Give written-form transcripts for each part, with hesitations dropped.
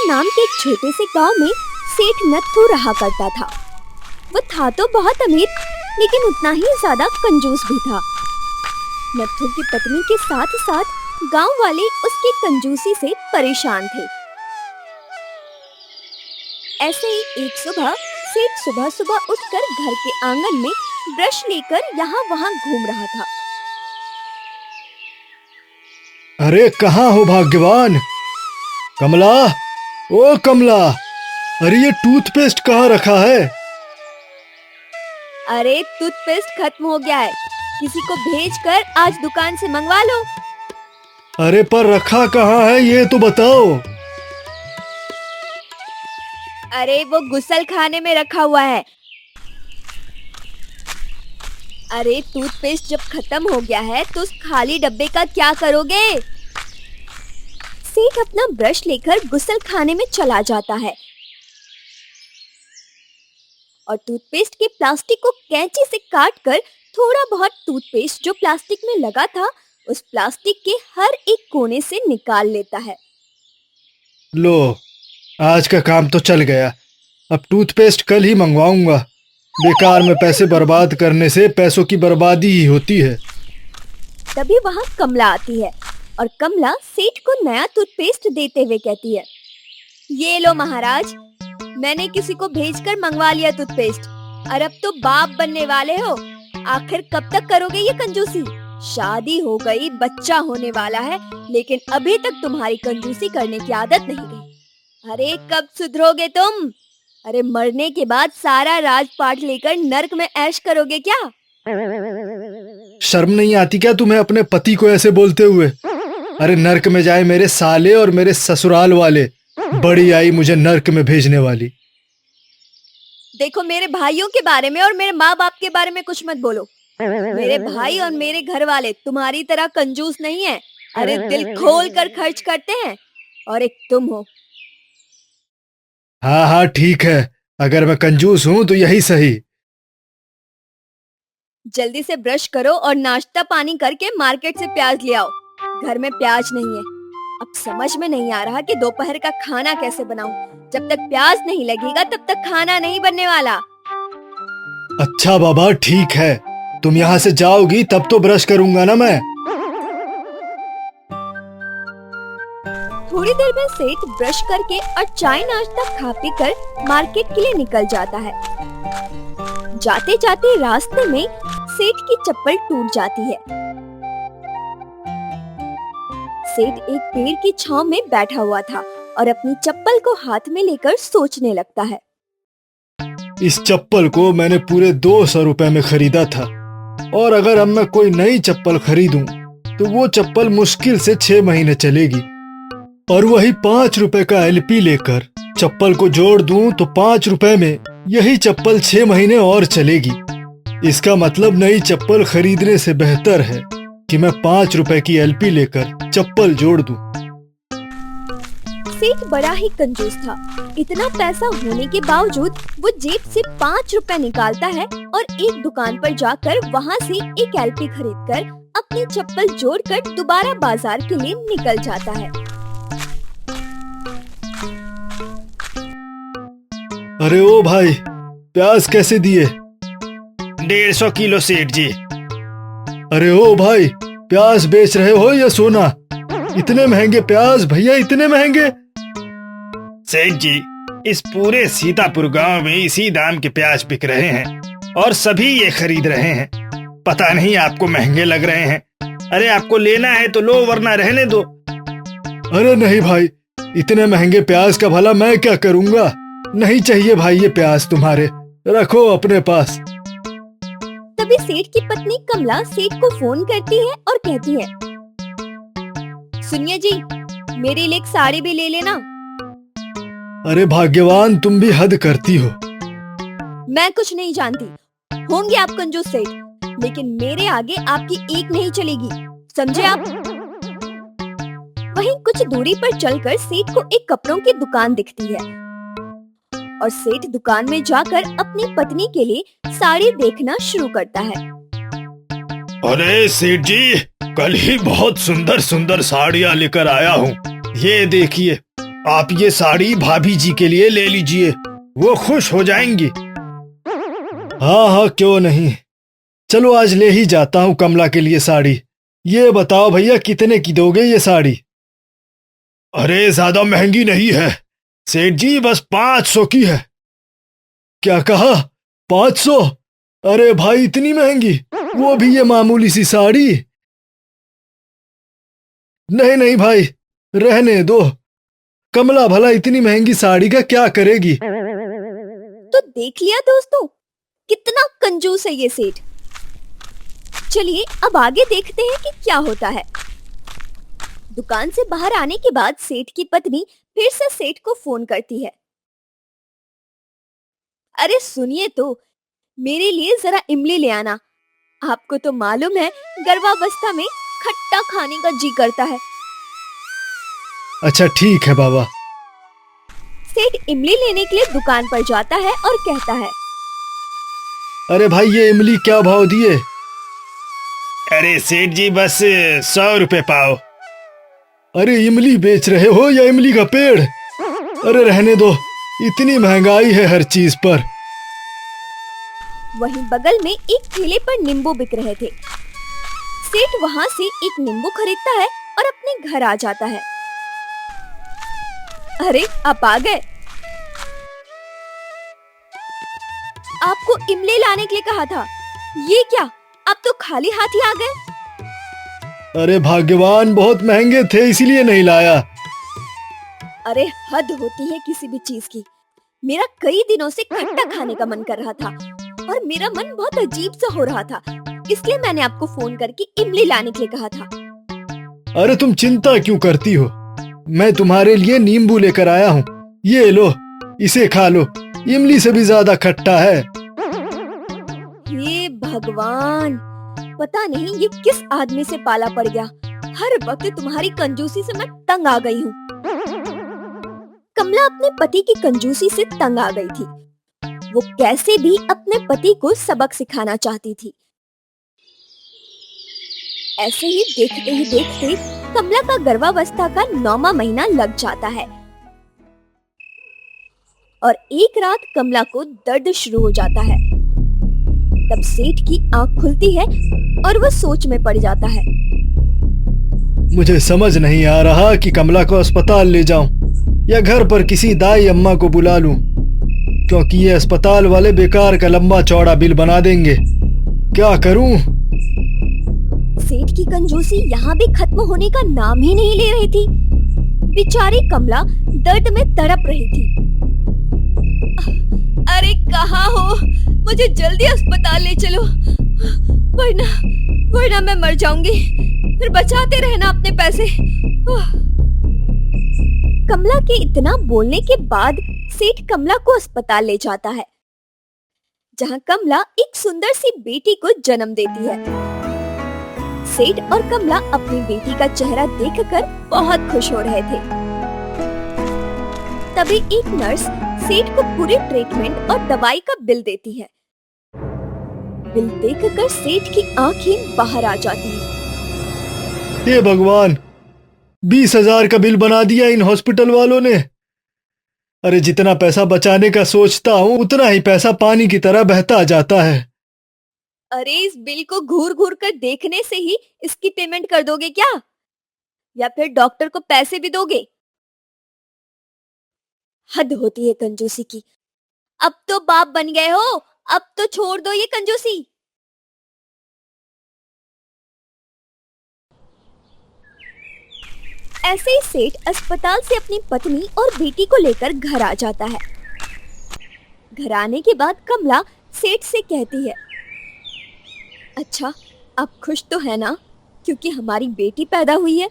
नाम के एक छोटे से गांव में सेठ नत्थू रहा करता था। वो था तो बहुत अमीर, लेकिन उतना ही ज्यादा कंजूस भी था। नत्थू की पत्नी के साथ साथ गांव वाले उसकी कंजूसी से परेशान थे। ऐसे ही एक सुबह सेठ सुबह सुबह उठकर घर के आंगन में ब्रश लेकर यहाँ वहाँ घूम रहा था। अरे कहाँ हो भाग्यवान? कमला, ओ कमला, अरे ये टूथपेस्ट कहाँ रखा है? अरे टूथपेस्ट खत्म हो गया है, किसी को भेजकर आज दुकान से मंगवा लो। अरे पर रखा कहाँ है ये तो बताओ। अरे वो गुसल खाने में रखा हुआ है। अरे टूथपेस्ट जब खत्म हो गया है तो उस खाली डब्बे का क्या करोगे? सेठ अपना ब्रश लेकर गुसल खाने में चला जाता है और टूथपेस्ट के प्लास्टिक को कैंची से काटकर थोड़ा बहुत टूथपेस्ट जो प्लास्टिक में लगा था उस प्लास्टिक के हर एक कोने से निकाल लेता है। लो, आज का काम तो चल गया। अब टूथपेस्ट कल ही मंगवाऊंगा। बेकार में पैसे बर्बाद करने से पैसों की बर्बादी ही होती है। तभी वहाँ कमला आती है और कमला सेठ को नया टूथपेस्ट देते हुए कहती है, ये लो महाराज, मैंने किसी को भेजकर मंगवा लिया टूथपेस्ट और अब तो बाप बनने वाले हो। आखिर कब तक करोगे ये कंजूसी? शादी हो गई, बच्चा होने वाला है, लेकिन अभी तक तुम्हारी कंजूसी करने की आदत नहीं गई। अरे कब सुधरोगे तुम? अरे मरने के बाद सारा राजपाट लेकर नर्क में ऐश करोगे क्या? शर्म नहीं आती क्या तुम्हें अपने पति को ऐसे बोलते हुए? अरे नर्क में जाए मेरे साले और मेरे ससुराल वाले, बड़ी आई मुझे नर्क में भेजने वाली। देखो, मेरे भाइयों के बारे में और मेरे माँ बाप के बारे में कुछ मत बोलो। मेरे भाई और मेरे घर वाले तुम्हारी तरह कंजूस नहीं है। अरे दिल खोल कर खर्च करते हैं, और एक तुम हो। हाँ हाँ ठीक है, अगर मैं कंजूस हूँ तो यही सही। जल्दी से ब्रश करो और नाश्ता पानी करके मार्केट से प्याज ले आओ। घर में प्याज नहीं है। अब समझ में नहीं आ रहा कि दोपहर का खाना कैसे बनाऊं। जब तक प्याज नहीं लगेगा तब तक खाना नहीं बनने वाला। अच्छा बाबा ठीक है, तुम यहाँ से जाओगी तब तो ब्रश करूंगा ना मैं। थोड़ी देर में सेठ ब्रश करके और चाय नाश्ता खा पी कर मार्केट के लिए निकल जाता है। जाते जाते रास्ते में सेठ की चप्पल टूट जाती है। सेठ एक पेड़ की छांव में बैठा हुआ था और अपनी चप्पल को हाथ में लेकर सोचने लगता है। इस चप्पल को मैंने पूरे 200 रुपए में खरीदा था, और अगर अब मैं कोई नई चप्पल खरीदूं तो वो चप्पल मुश्किल से 6 महीने चलेगी, और वही 5 रुपए का एलपी लेकर चप्पल को जोड़ दूं तो 5 रुपए में यही चप्पल 6 महीने और चलेगी। इसका मतलब नई चप्पल खरीदने से बेहतर है कि मैं 5 रुपए की एलपी लेकर चप्पल जोड़ दूं। सेठ बड़ा ही कंजूस था। इतना पैसा होने के बावजूद वो जेब से 5 रुपए निकालता है और एक दुकान पर जाकर वहाँ से एक एलपी खरीदकर अपनी चप्पल जोड़कर दोबारा बाजार के लिए निकल जाता है। अरे ओ भाई, प्याज कैसे दिए? 150 किलो सेठ जी। अरे ओ भाई, प्याज बेच रहे हो या सोना? इतने महंगे प्याज भैया, इतने महंगे? सेठ जी, इस पूरे सीतापुर गांव में इसी दाम के प्याज बिक रहे हैं और सभी ये खरीद रहे हैं। पता नहीं आपको महंगे लग रहे हैं। अरे आपको लेना है तो लो, वरना रहने दो। अरे नहीं भाई, इतने महंगे प्याज का भला मैं क्या करूंगा? नहीं चाहिए भाई ये प्याज तुम्हारे, रखो अपने पास। तभी सेठ की पत्नी कमला सेठ को फोन करती है और कहती है, सुनिए जी, मेरे लिए एक साड़ी भी ले लेना। अरे भाग्यवान, तुम भी हद करती हो। मैं कुछ नहीं जानती, होंगे आप कंजूस सेठ, लेकिन मेरे आगे आपकी एक नहीं चलेगी, समझे आप? वहीं कुछ दूरी पर चलकर सेठ को एक कपड़ों की दुकान दिखती है और सेठ दुकान में जाकर अपनी पत्नी के लिए साड़ी देखना शुरू करता है। अरे सेठ जी, कल ही बहुत सुंदर सुंदर साड़ियाँ लेकर आया हूँ। ये देखिए, आप ये साड़ी भाभी जी के लिए ले लीजिए, वो खुश हो जाएंगी। हाँ हाँ, क्यों नहीं, चलो आज ले ही जाता हूँ कमला के लिए साड़ी। ये बताओ भैया, कितने की दोगे ये साड़ी? अरे ज्यादा महंगी नहीं है सेठ जी, बस 500 की है। क्या कहा, 500? अरे भाई इतनी महंगी, वो भी ये मामूली सी साड़ी? नहीं नहीं भाई, रहने दो। कमला भला इतनी महंगी साड़ी का क्या करेगी? तो देख लिया दोस्तों, कितना कंजूस है ये सेठ। चलिए अब आगे देखते हैं कि क्या होता है। दुकान से बाहर आने के बाद सेठ की पत्नी फिर से सेठ को फोन करती है। अरे सुनिए तो, मेरे लिए जरा इमली ले आना। आपको तो मालूम है गर्भावस्था में खट्टा खाने का जी करता है। अच्छा ठीक है बाबा। सेठ इमली लेने के लिए दुकान पर जाता है और कहता है, अरे भाई ये इमली क्या भाव दिए? अरे सेठ जी बस 100 रुपए पाओ। अरे इमली बेच रहे हो या इमली का पेड़? अरे रहने दो, इतनी महंगाई है हर चीज पर। वहीं बगल में एक ठेले पर नींबू बिक रहे थे। सेठ वहां से एक नींबू खरीदता है और अपने घर आ जाता है। अरे आप आ गए, आपको इमली लाने के लिए कहा था। ये क्या, आप तो खाली हाथ ही आ गए? अरे भाग्यवान, बहुत महंगे थे इसीलिए नहीं लाया। अरे हद होती है किसी भी चीज की। मेरा कई दिनों से खट्टा खाने का मन कर रहा था और मेरा मन बहुत अजीब सा हो रहा था, इसलिए मैंने आपको फोन करके इमली लाने के लिए कहा था। अरे तुम चिंता क्यों करती हो, मैं तुम्हारे लिए नींबू लेकर आया हूँ। ये लो, इसे खा लो, इमली से भी ज्यादा खट्टा है। हे भगवान, पता नहीं ये किस आदमी से पाला पड़ गया। हर वक्त तुम्हारी कंजूसी से मैं तंग आ गई हूँ। कमला अपने पति की कंजूसी से तंग आ गई थी। वो कैसे भी अपने पति को सबक सिखाना चाहती थी। ऐसे ही देखते ही देखते कमला का गर्भावस्था का 9वां महीना लग जाता है और एक रात कमला को दर्द शुरू हो जाता है। तब सेठ की आंख खुलती है और वह सोच में पड़ जाता है। मुझे समझ नहीं आ रहा कि कमला को अस्पताल ले जाऊं या घर पर किसी दाई अम्मा को बुला लूं, क्योंकि ये अस्पताल वाले बेकार का लंबा चौड़ा बिल बना देंगे। क्या करूं? सेठ की कंजूसी यहाँ भी खत्म होने का नाम ही नहीं ले रही थी। बेचारी कमला दर्द में तड़प रही थी। अरे कहाँ हो, मुझे जल्दी अस्पताल ले चलो, वरना मैं मर जाऊंगी। फिर बचाते रहना अपने पैसे। कमला के इतना बोलने के बाद सेठ कमला को अस्पताल ले जाता है, जहां कमला एक सुंदर सी बेटी को जन्म देती है। सेठ और कमला अपनी बेटी का चेहरा देखकर बहुत खुश हो रहे थे। तभी एक नर्स सेठ को पूरे ट्रीटमेंट और दवाई का बिल देती है। बिल देखकर सेठ की आंखें बाहर आ जाती हैं। हे भगवान, 20,000 का बिल बना दिया इन हॉस्पिटल वालों ने। अरे जितना पैसा बचाने का सोचता हूँ उतना ही पैसा पानी की तरह बहता जाता है। अरे इस बिल को घूर घूर कर देखने से ही इसकी पेमेंट कर दोगे क्या, या फिर डॉक्टर को पैसे भी दोगे? हद होती है कंजूसी की। अब तो बाप बन गए हो, अब तो छोड़ दो ये कंजूसी। ऐसे ही सेठ अस्पताल से अपनी पत्नी और बेटी को लेकर घर आ जाता है। घर आने के बाद कमला सेठ से कहती है, अच्छा आप खुश तो है ना, क्योंकि हमारी बेटी पैदा हुई है?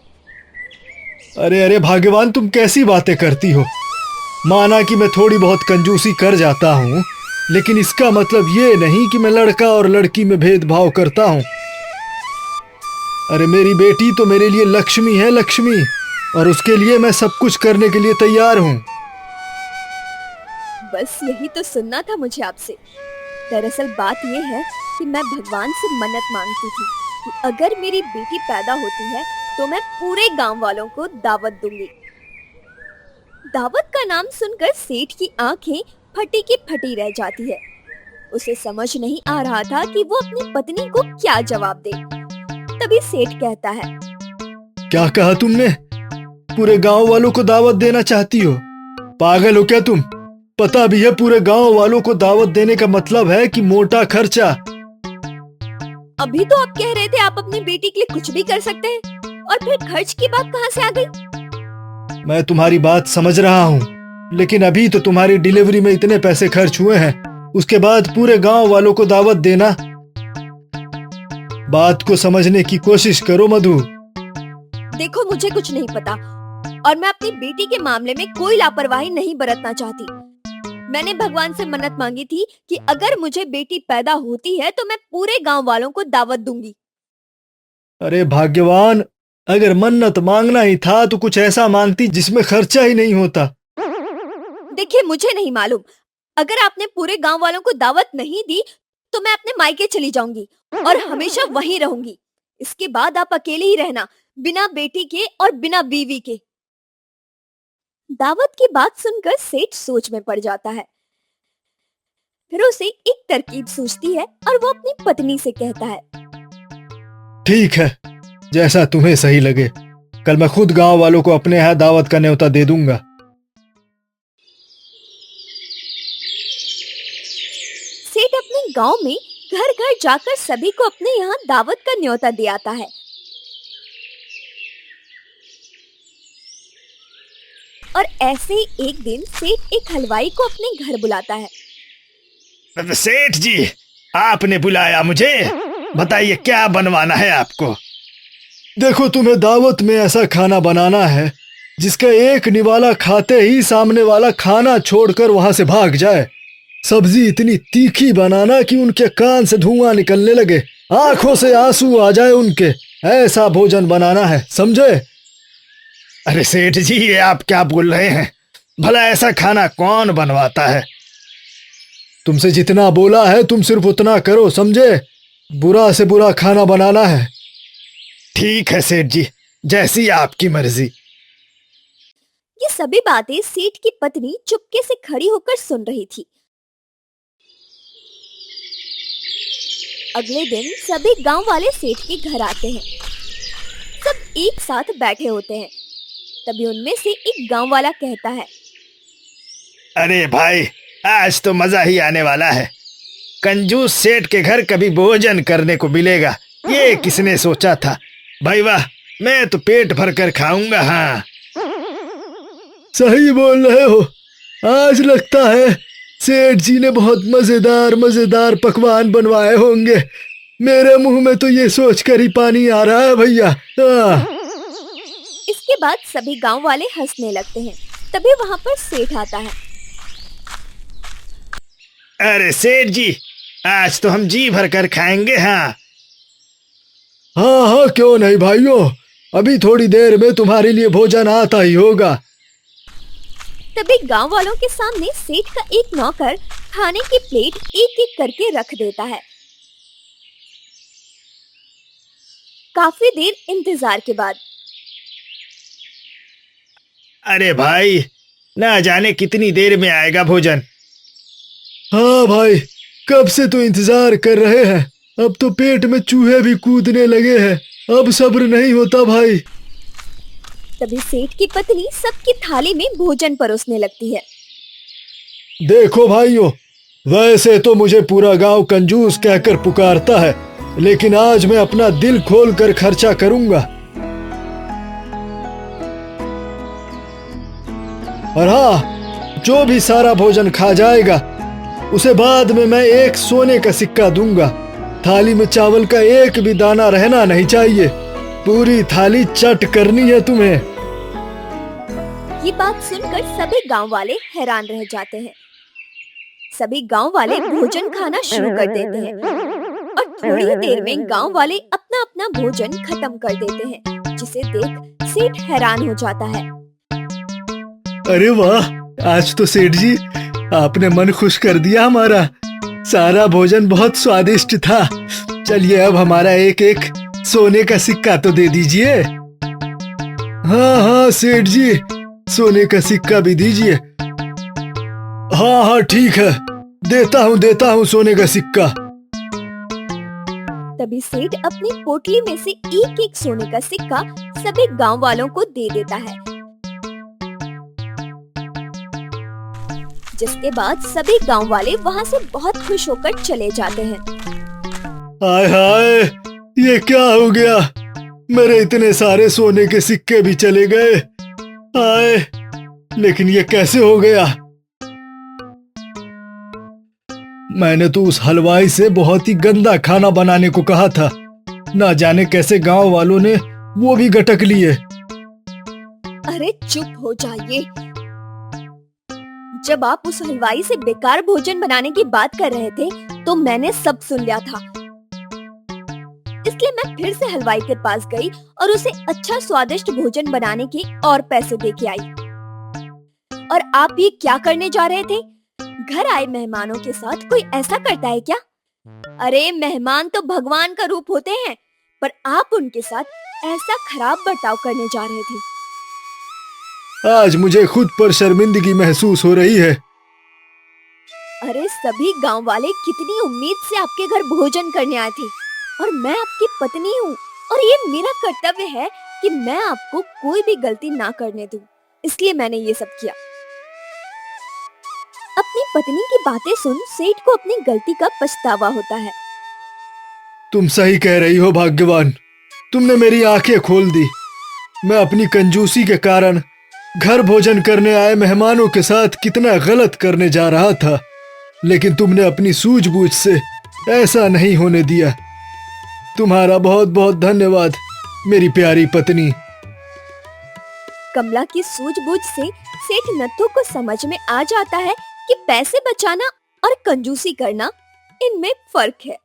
अरे अरे भाग्यवान, तुम कैसी बातें करती हो। माना कि मैं थोड़ी बहुत कंजूसी कर जाता हूँ, लेकिन इसका मतलब ये नहीं कि मैं लड़का और लड़की में भेदभाव करता हूँ। अरे मेरी बेटी तो मेरे लिए लक्ष्मी है, लक्ष्मी, और उसके लिए मैं सब कुछ करने के लिए तैयार हूँ। बस यही तो सुनना था मुझे आपसे। दरअसल बात यह है कि मैं भगवान से मन्नत मांगती थी कि अगर मेरी बेटी पैदा होती है तो मैं पूरे गांव वालों को दावत दूंगी। दावत का नाम सुनकर सेठ की आंखें फटी की फटी रह जाती है। उसे समझ नहीं आ रहा था कि वो अपनी पत्नी को क्या जवाब दे। तभी सेठ कहता है, क्या कहा तुमने? पूरे गांव वालों को दावत देना चाहती हो? पागल हो क्या तुम? पता भी है पूरे गांव वालों को दावत देने का मतलब है कि मोटा खर्चा। अभी तो आप कह रहे थे आप अपनी बेटी के लिए कुछ भी कर सकते हैं, और फिर खर्च की बात कहाँ से आ गई? मैं तुम्हारी बात समझ रहा हूँ, लेकिन अभी तो तुम्हारी डिलीवरी में इतने पैसे खर्च हुए हैं, उसके बाद पूरे गांव वालों को दावत देना। बात को समझने की कोशिश करो मधु। देखो, मुझे कुछ नहीं पता और मैं अपनी बेटी के मामले में कोई लापरवाही नहीं बरतना चाहती। मैंने भगवान से मन्नत मांगी थी कि अगर मुझे बेटी पैदा होती है तो मैं पूरे गांव वालों को दावत दूंगी। अरे भाग्यवान, अगर मन्नत मांगना ही था तो कुछ ऐसा मांगती जिसमें खर्चा ही नहीं होता। देखिए, मुझे नहीं मालूम, अगर आपने पूरे गांव वालों को दावत नहीं दी तो मैं अपने मायके चली जाऊंगी और हमेशा वहीं रहूंगी। इसके बाद आप अकेले ही रहना, बिना बेटी के और बिना बीवी के। दावत की बात सुनकर सेठ सोच में पड़ जाता है। फिर उसे एक तरकीब सूझती है और वो अपनी पत्नी से कहता है, ठीक है, जैसा तुम्हें सही लगे। कल मैं खुद गांव वालों को अपने यहाँ दावत का न्योता दे दूंगा। सेठ अपने गांव में घर घर जाकर सभी को अपने यहाँ दावत का न्योता दे आता है। और ऐसे ही एक दिन सेठ एक हलवाई को अपने घर बुलाता है। सेठ जी, आपने बुलाया मुझे? बताइए क्या बनवाना है आपको? देखो, तुम्हें दावत में ऐसा खाना बनाना है जिसका एक निवाला खाते ही सामने वाला खाना छोड़कर वहां से भाग जाए। सब्जी इतनी तीखी बनाना कि उनके कान से धुआं निकलने लगे, आंखों से आंसू आ जाए उनके। ऐसा भोजन बनाना है, समझे? अरे सेठ जी, ये आप क्या बोल रहे हैं? भला ऐसा खाना कौन बनवाता है? तुमसे जितना बोला है तुम सिर्फ उतना करो, समझे? बुरा से बुरा खाना बनाना है। ठीक है सेठ जी, जैसी आपकी मर्जी। ये सभी बातें सेठ की पत्नी चुपके से खड़ी होकर सुन रही थी। अगले दिन सभी गांव वाले सेठ के घर आते हैं। सब एक साथ बैठे होते हैं। तभी उनमें से एक गांव वाला कहता है, अरे भाई, आज तो मजा ही आने वाला है। कंजूस सेठ के घर कभी भोजन करने को मिलेगा, ये किसने सोचा था? भाई वाह, मैं तो पेट भर कर खाऊंगा। हाँ, सही बोल रहे हो। आज लगता है सेठ जी ने बहुत मजेदार मजेदार पकवान बनवाए होंगे। मेरे मुंह में तो ये सोचकर ही पानी आ रहा है भैया। इसके बाद सभी गांव वाले हंसने लगते हैं। तभी वहां पर सेठ आता है। अरे सेठ जी, आज तो हम जी भर कर खाएंगे। हाँ हाँ हाँ, क्यों नहीं भाइयों, अभी थोड़ी देर में तुम्हारे लिए भोजन आता ही होगा। तभी गांव वालों के सामने सेठ का एक नौकर खाने की प्लेट एक एक करके रख देता है। काफी देर इंतजार के बाद, अरे भाई, ना जाने कितनी देर में आएगा भोजन। हाँ भाई, कब से तो इंतजार कर रहे हैं। अब तो पेट में चूहे भी कूदने लगे हैं, अब सब्र नहीं होता भाई। तभी सेठ की पत्नी सबकी थाली में भोजन परोसने लगती है। देखो भाइयों, वैसे तो मुझे पूरा गांव कंजूस कहकर पुकारता है, लेकिन आज मैं अपना दिल खोलकर खर्चा करूंगा। और हाँ, जो भी सारा भोजन खा जाएगा उसे बाद में मैं एक सोने का सिक्का दूंगा। थाली में चावल का एक भी दाना रहना नहीं चाहिए। पूरी थाली चट करनी है तुम्हें। ये बात सुनकर सभी गांव वाले हैरान रह जाते हैं। सभी गांव वाले भोजन खाना शुरू कर देते हैं और थोड़ी देर में गांव वाले अपना अपना भोजन खत्म कर देते हैं, जिसे देख सेठ हैरान हो जाता है। अरे वाह, आज तो सेठ जी आपने मन खुश कर दिया हमारा। सारा भोजन बहुत स्वादिष्ट था। चलिए अब हमारा एक एक सोने का सिक्का तो दे दीजिए। हाँ हाँ सेठ जी, सोने का सिक्का भी दीजिए। हाँ हाँ ठीक है, देता हूँ सोने का सिक्का। तभी सेठ अपनी पोटली में से एक एक सोने का सिक्का सभी गांव वालों को दे देता है, जिसके बाद सभी गांव वाले वहां से बहुत खुश होकर चले जाते हैं। हाय हाय, ये क्या हो गया? मेरे इतने सारे सोने के सिक्के भी चले गए। हाय, लेकिन ये कैसे हो गया? मैंने तो उस हलवाई से बहुत ही गंदा खाना बनाने को कहा था, ना जाने कैसे गांव वालों ने वो भी गटक लिए। अरे चुप हो जाइए। जब आप उस हलवाई से बेकार भोजन बनाने की बात कर रहे थे तो मैंने सब सुन लिया था, इसलिए मैं फिर से हलवाई के पास गई और उसे अच्छा स्वादिष्ट भोजन बनाने के और पैसे दे के आई। और आप ये क्या करने जा रहे थे? घर आए मेहमानों के साथ कोई ऐसा करता है क्या? अरे मेहमान तो भगवान का रूप होते हैं, पर आप उनके साथ ऐसा खराब बर्ताव करने जा रहे थे। आज मुझे खुद पर शर्मिंदगी महसूस हो रही है। अरे सभी गांव वाले कितनी उम्मीद से आपके घर भोजन करने आए थे, और मैं आपकी पत्नी हूँ और ये मेरा कर्तव्य है कि मैं आपको कोई भी गलती ना करने दूं, इसलिए मैंने ये सब किया। अपनी पत्नी की बातें सुन सेठ को अपनी गलती का पछतावा होता है। तुम सही कह रही हो भाग्यवान, तुमने मेरी आंखें खोल दी। मैं अपनी कंजूसी के कारण घर भोजन करने आए मेहमानों के साथ कितना गलत करने जा रहा था, लेकिन तुमने अपनी सूझबूझ से ऐसा नहीं होने दिया। तुम्हारा बहुत बहुत धन्यवाद मेरी प्यारी पत्नी। कमला की सूझबूझ से सेठ नत्थू को समझ में आ जाता है कि पैसे बचाना और कंजूसी करना, इनमें फर्क है।